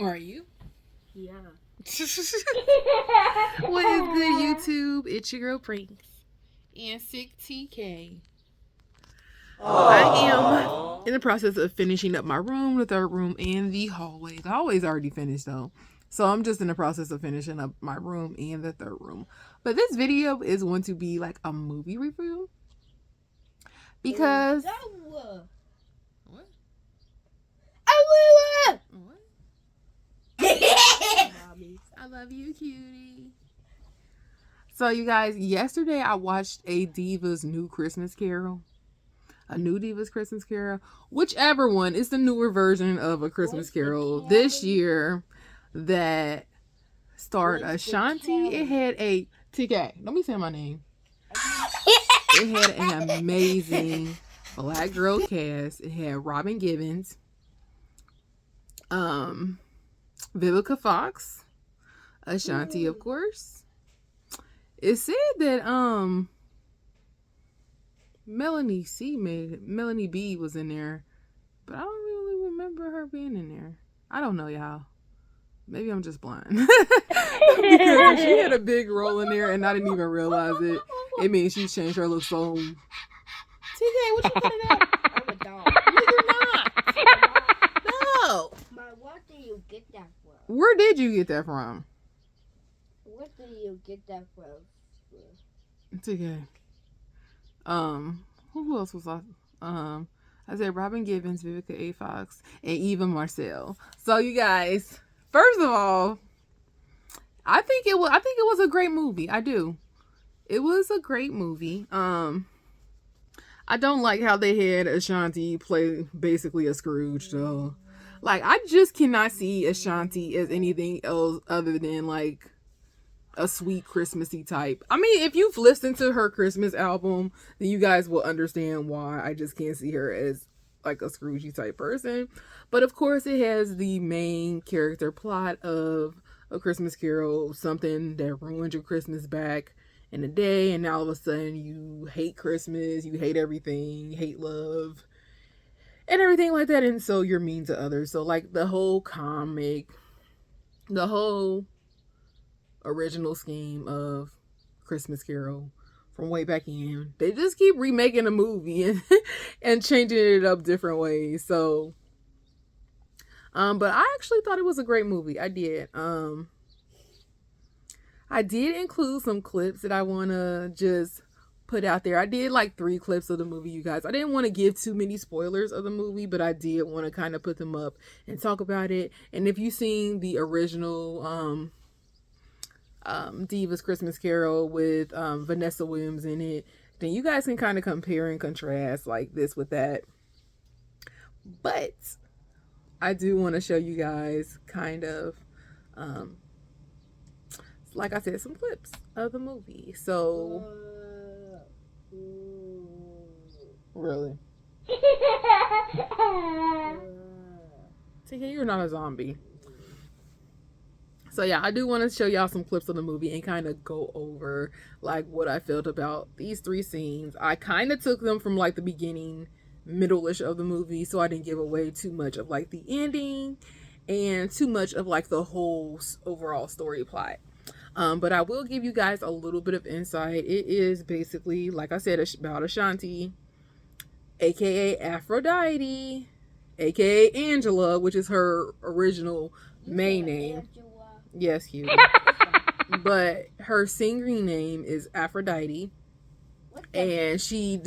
Are you? Yeah. What is good, YouTube? It's your girl Prinks and Sick TK. I am in the process of finishing up my room, the third room, and the hallway. The hallway's already finished though. So I'm just in the process of finishing up my room and the third room. But this video is going to be like a movie review. Because What? What? I love you, cutie. So you guys, yesterday I watched a Diva's new Christmas Carol. A new Diva's Christmas Carol. Whichever one is the newer version of A Christmas Carol this year that starred Ashanti. It had a TK. Don't be saying my name. It had an amazing black girl cast. It had Robin Givens, Vivica Fox, Ashanti, of course. It said that Melanie B was in there, but I don't really remember her being in there. I don't know, y'all. Maybe I'm just blind. Because she had a big role in there and I didn't even realize it. It means she changed her look so. TK, what you putting up? I'm a dog. No, you're not. No. Where did you get that from? Where did you get that from? Where did you get that from? TK. Who else was I? I said Robin Givens, Vivica A. Fox, and Eva Marcel. So you guys, first of all, I think it was a great movie. I do. It was a great movie. I don't like how they had Ashanti play basically a Scrooge though. Like, I just cannot see Ashanti as anything else other than like a sweet Christmassy type. I mean, if you've listened to her Christmas album, then you guys will understand why I just can't see her as like a Scroogey type person. But of course, it has the main character plot of A Christmas Carol, something that ruined your Christmas back in the day, and now all of a sudden you hate Christmas, you hate everything, you hate love, and everything like that, and so you're mean to others. So like the whole comic, the whole original scheme of Christmas Carol from way back in, they just keep remaking a movie and changing it up different ways. So but I actually thought it was a great movie. I did. I did include some clips that I want to just put out there. I did like 3 clips of the movie, you guys. I didn't want to give too many spoilers of the movie, but I did want to kind of put them up and talk about it. And if you've seen the original Diva's Christmas Carol with Vanessa Williams in it, then you guys can kind of compare and contrast like this with that. But I do want to show you guys kind of like I said, some clips of the movie. So really, TK, you're not a zombie. So yeah, I do want to show y'all some clips of the movie and kind of go over like what I felt about these 3 scenes. I kind of took them from like the beginning, middle-ish of the movie, so I didn't give away too much of like the ending and too much of like the whole overall story plot. But I will give you guys a little bit of insight. It is basically, like I said, about Ashanti, aka Aphrodite, aka Angela, which is her original main name. Angela. Yes, cute. But her singing name is Aphrodite. And she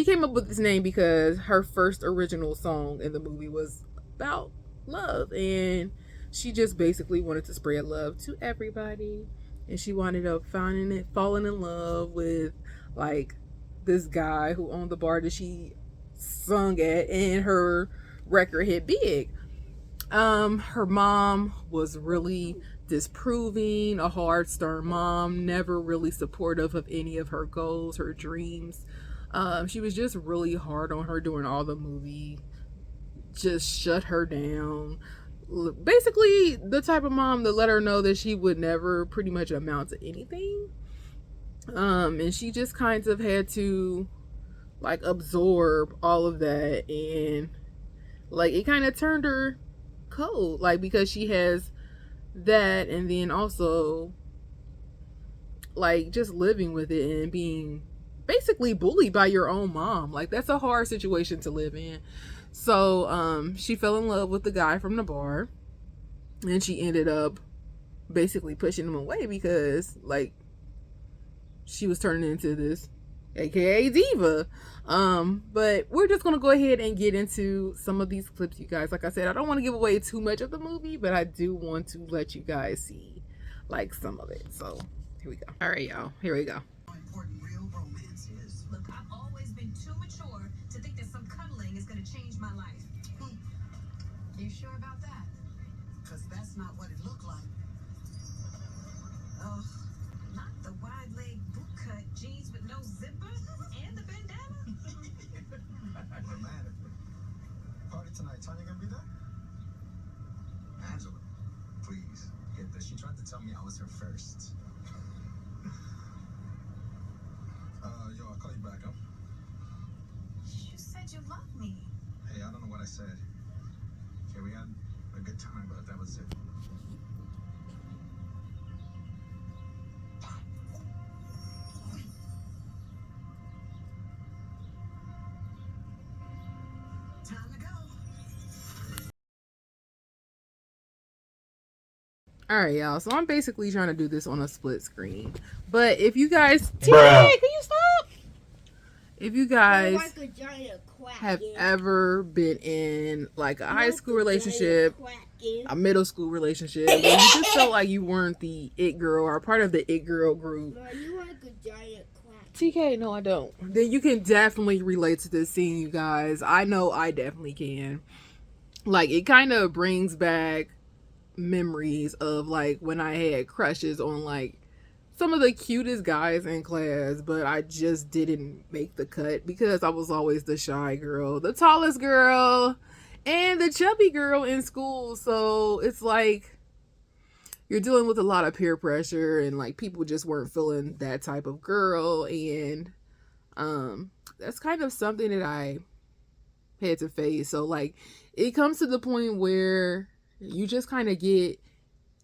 came up with this name because her first original song in the movie was about love, and she just basically wanted to spread love to everybody, and she wound up falling in love with like this guy who owned the bar that she sung at, and her record hit big. Her mom was really disapproving, a hard, stern mom, never really supportive of any of her goals, her dreams. She was just really hard on her during all the movie, just shut her down. Basically the type of mom that let her know that she would never pretty much amount to anything. And she just kind of had to like absorb all of that, and like it kind of turned her code, like because she has that, and then also like just living with it and being basically bullied by your own mom. Like that's a hard situation to live in. So she fell in love with the guy from the bar, and she ended up basically pushing him away because like she was turning into this aka diva. But we're just gonna go ahead and get into some of these clips, you guys. Like I said, I don't want to give away too much of the movie, but I do want to let you guys see like some of it. So here we go. All right, y'all, here we go. Important real romance is. Look, I've always been too mature to think that some cuddling is going to change my life. You sure about that? Because that's not what it looked like. Ugh, not the wide leg boot cut jeans with no zipper and the bandana. Dramatic. Party tonight. Tanya gonna be there? Angela, please get this. She tried to tell me I was her first. Yo, I'll call you back, huh? You said you loved me. Hey, I don't know what I said. Okay, we had a good time, but that was it. Time to go. All right, y'all. So I'm basically trying to do this on a split screen. But if you guys, TJ, can you stop? If you guys Like a giant quack, have yeah. ever been in like a high Like school a relationship, giant quack, yeah. a middle school relationship, where you just felt like you weren't the it girl or part of the it girl group. No, you like a giant quack. TK, no, I don't. Then you can definitely relate to this scene, you guys. I know I definitely can. Like, it kind of brings back memories of like when I had crushes on like some of the cutest guys in class, but I just didn't make the cut because I was always the shy girl, the tallest girl, and the chubby girl in school. So it's like you're dealing with a lot of peer pressure, and like people just weren't feeling that type of girl, and that's kind of something that I had to face. So like it comes to the point where you just kind of get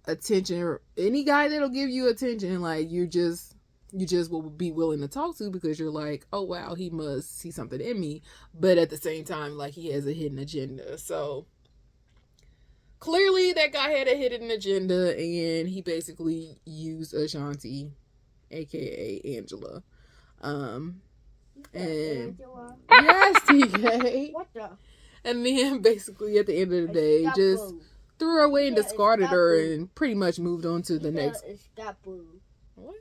attention. Any guy that'll give you attention, like you just will be willing to talk to because you're like, oh wow, he must see something in me. But at the same time, like he has a hidden agenda. So clearly that guy had a hidden agenda, and he basically used Ashanti, aka Angela. And Angela? yes, TK. What the? And then basically at the end of the day, just threw her away and discarded her and pretty much moved on to the next. What?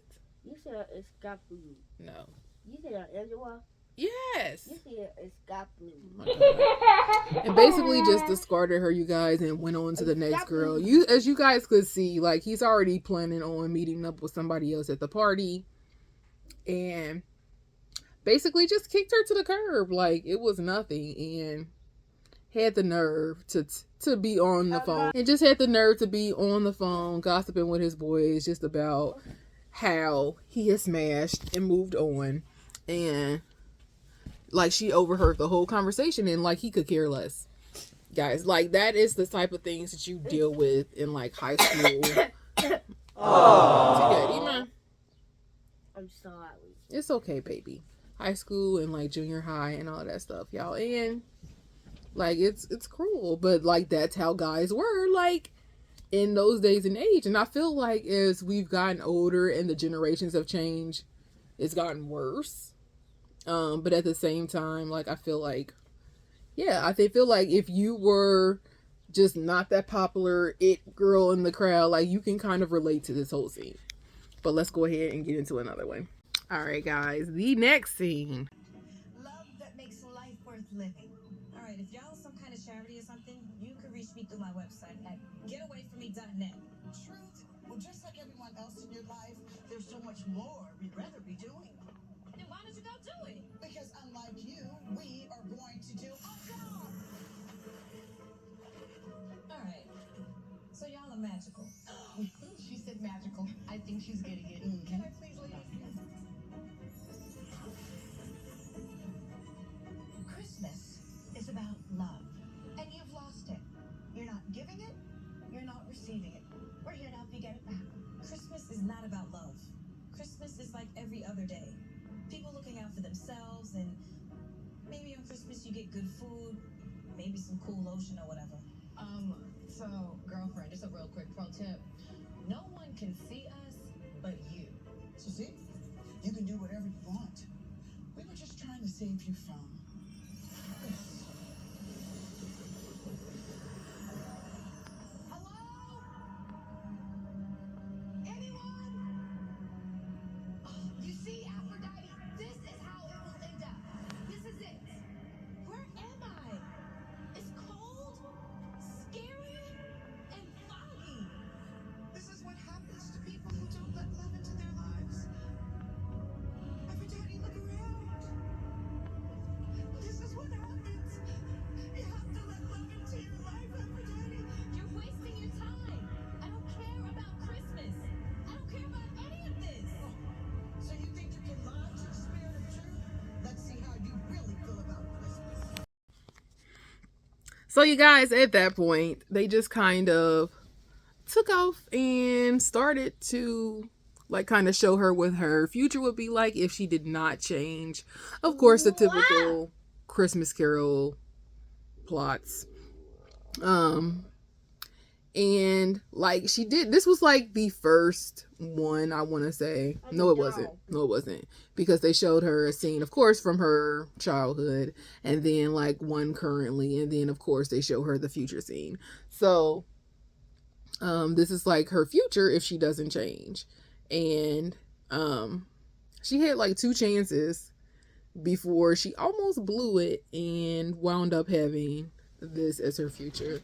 You said escapu. No. You said Angela? Yes. You said escapu. Oh, and basically just discarded her, you guys, and went on to the next girl. As you guys could see, like he's already planning on meeting up with somebody else at the party, and basically just kicked her to the curb like it was nothing, and had the nerve to be on the phone, and just had the nerve to be on the phone gossiping with his boys just about how he has smashed and moved on, and like she overheard the whole conversation, and like he could care less, guys. Like that is the type of things that you deal with in like high school. Oh, I'm sorry. It's okay, baby. High school and like junior high and all that stuff, y'all. And like it's cruel, but like that's how guys were like in those days and age. And I feel like as we've gotten older and the generations have changed, it's gotten worse. But at the same time, like I feel like, yeah, I feel like if you were just not that popular it girl in the crowd, like you can kind of relate to this whole scene. But let's go ahead and get into another one. All right, guys, the next scene. Love that makes life worth living. All right, if y'all some kind of charity or something, you can reach me through my website at getawayfromme.net. Truth? Well, just like everyone else in your life, there's so much more we'd rather be doing. Then why don't you go do it? Because unlike you, we are going to do our job. All right. So y'all are magical. She said magical. I think she's getting it. Can I please, ladies? Christmas is about love, and you've lost it. You're not giving maybe some cool lotion or whatever. So, girlfriend, just a real quick pro tip. No one can see us but you. So see, you can do whatever you want. We were just trying to save you from this. Hello? Anyone? You see, Aphrodite, this is how it will end up. This is it. Where am I? It's cold, scary, and foggy. This is what happens to people who don't let love into their lives. Aphrodite, look around. This is what happens. You have to let love into your life, Aphrodite. You're wasting your time. I don't care about Christmas. I don't care about any of this. So you think you can lie to the spirit of truth? Let's see how you really feel about Christmas. So you guys, at that point, they just kind of took off and started to like kind of show her what her future would be like if she did not change. Of course, the typical Christmas Carol plots. And like she did, this was like the first one, I want to say. No, it wasn't. No, it wasn't. Because they showed her a scene, of course, from her childhood, and then like one currently, and then of course they show her the future scene. So this is like her future if she doesn't change. And she had like 2 chances before she almost blew it and wound up having this as her future.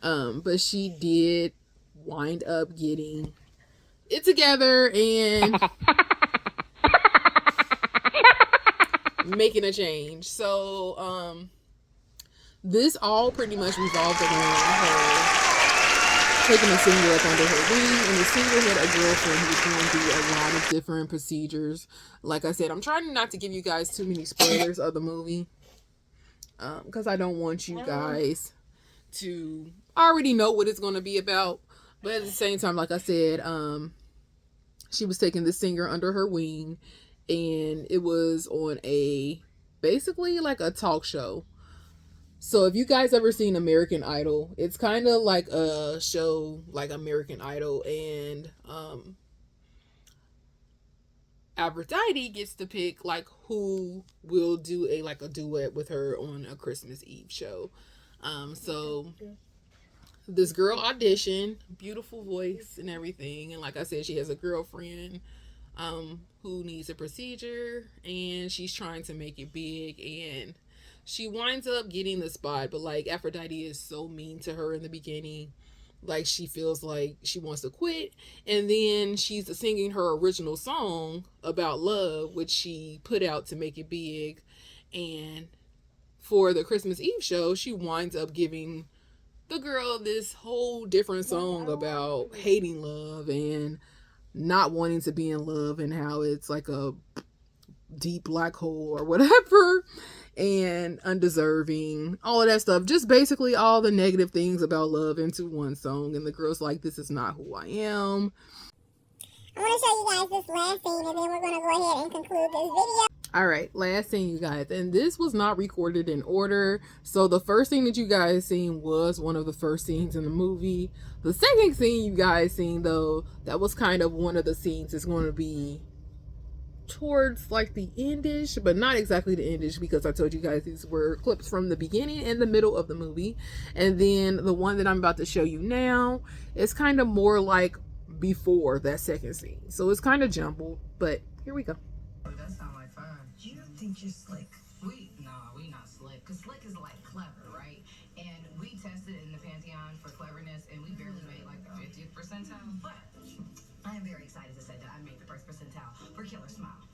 But she did wind up getting it together and making a change. So this all pretty much revolved around her taking a singer up under her wing, and the singer had a girlfriend who was going through a lot of different procedures. Like I said, I'm trying not to give you guys too many spoilers of the movie, because I don't want you guys to already know what it's going to be about. But at the same time, like I said, she was taking the singer under her wing, and it was on a basically like a talk show. So if you guys ever seen American Idol, it's kind of like a show like American Idol, and Aphrodite gets to pick like who will do a like a duet with her on a Christmas Eve show. So this girl auditioned, beautiful voice and everything, and like I said, she has a girlfriend who needs a procedure, and she's trying to make it big, and she winds up getting the spot. But like Aphrodite is so mean to her in the beginning, like she feels like she wants to quit, and then she's singing her original song about love, which she put out to make it big. And for the Christmas Eve show, she winds up giving the girl this whole different song about hating love and not wanting to be in love, and how it's like a deep black hole or whatever, and undeserving, all of that stuff. Just basically all the negative things about love into one song. And the girl's like, this is not who I am. I want to show you guys this last scene, and then we're going to go ahead and conclude this video. All right, last scene, you guys, and this was not recorded in order. So the first scene that you guys seen was one of the first scenes in the movie. The second scene you guys seen, though, that was kind of one of the scenes that's going to be towards like the endish, but not exactly the endish, because I told you guys these were clips from the beginning and the middle of the movie. And then the one that I'm about to show you now is kind of more like before that second scene. So it's kind of jumbled, but here we go. That sound like fun. You don't think you're slick? We not slick. Cause slick is like clever, right? And we tested in the Pantheon for cleverness, and we barely made like the 50th percentile. But I am very excited to say that I made the first percentile for Killer Smile.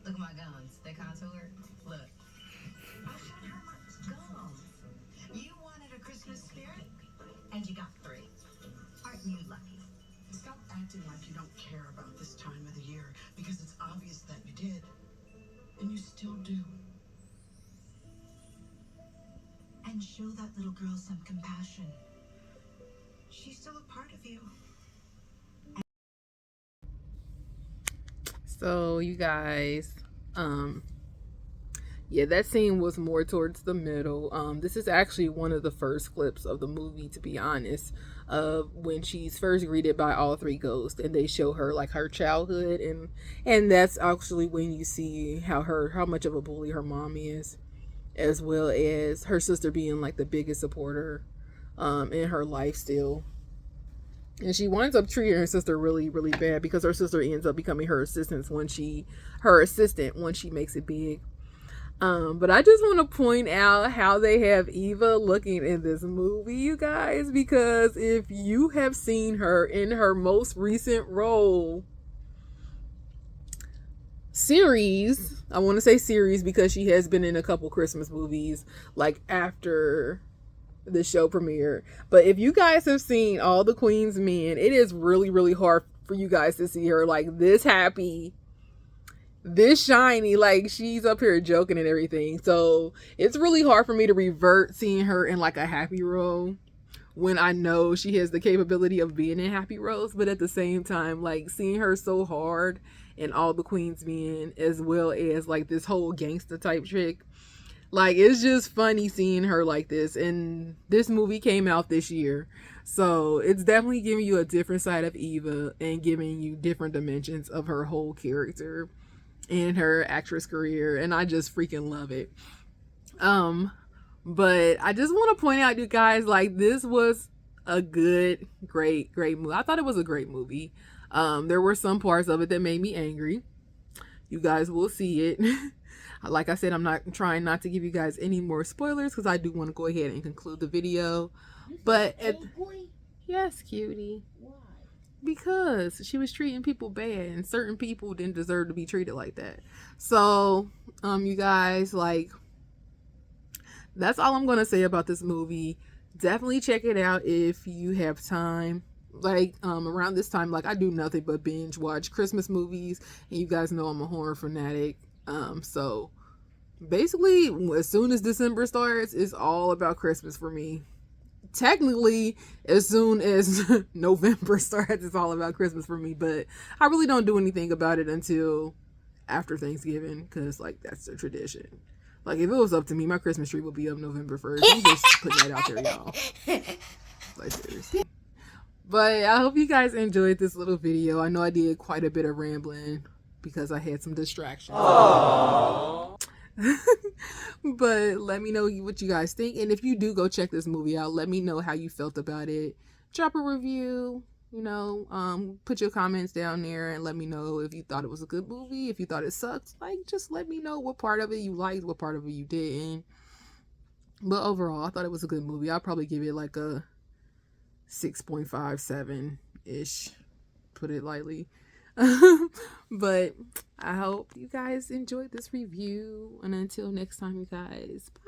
Look at my guns. They contoured. Look. Gums. You wanted a Christmas spirit, and you got 3. Aren't you lucky? Stop acting like you don't care about this time of the year, because it's obvious that you did. And you still do. And show that little girl some compassion. She's still a part of you. So you guys, Yeah, that scene was more towards the middle. This is actually one of the first clips of the movie, to be honest, of when she's first greeted by all three ghosts, and they show her like her childhood, and that's actually when you see how much of a bully her mom is, as well as her sister being like the biggest supporter in her life still. And she winds up treating her sister really, really bad because her sister ends up becoming her assistant when she makes it big. But I just want to point out how they have Eva looking in this movie, you guys, because if you have seen her in her most recent role, series, I want to say series because she has been in a couple Christmas movies like after the show premiere. But if you guys have seen All the Queen's Men, it is really, really hard for you guys to see her like this happy, this shiny, like she's up here joking and everything. So it's really hard for me to revert seeing her in like a happy role when I know she has the capability of being in happy roles. But at the same time, like seeing her so hard in All the Queen's Men, as well as like this whole gangster type chick, like it's just funny seeing her like this. And this movie came out this year, so it's definitely giving you a different side of Eva and giving you different dimensions of her whole character in her actress career, and I just freaking love it. But I just want to point out, you guys, like this was a good, great movie. I thought it was a great movie. There were some parts of it that made me angry. You guys will see it. Like I said, I'm not trying not to give you guys any more spoilers because I do want to go ahead and conclude the video. But yes, cutie. Why? Because she was treating people bad, and certain people didn't deserve to be treated like that. So, you guys, like, that's all I'm gonna say about this movie. Definitely check it out if you have time. Like, around this time, like I do nothing but binge watch Christmas movies, and you guys know I'm a horror fanatic. So basically, as soon as December starts, it's all about Christmas for me. Technically, as soon as November starts, it's all about Christmas for me, but I really don't do anything about it until after Thanksgiving, because like that's the tradition. Like if it was up to me, my Christmas tree would be up November 1st. I'm just putting that out there, y'all. Like seriously. But I hope you guys enjoyed this little video. I know I did quite a bit of rambling because I had some distractions. But let me know what you guys think, and if you do go check this movie out, let me know how you felt about it. Drop a review, put your comments down there and let me know if you thought it was a good movie, if you thought it sucked. Like just let me know what part of it you liked, what part of it you didn't. But overall, I thought it was a good movie. I'll probably give it like a 6.57 ish, put it lightly. But I hope you guys enjoyed this review, and until next time, you guys, bye.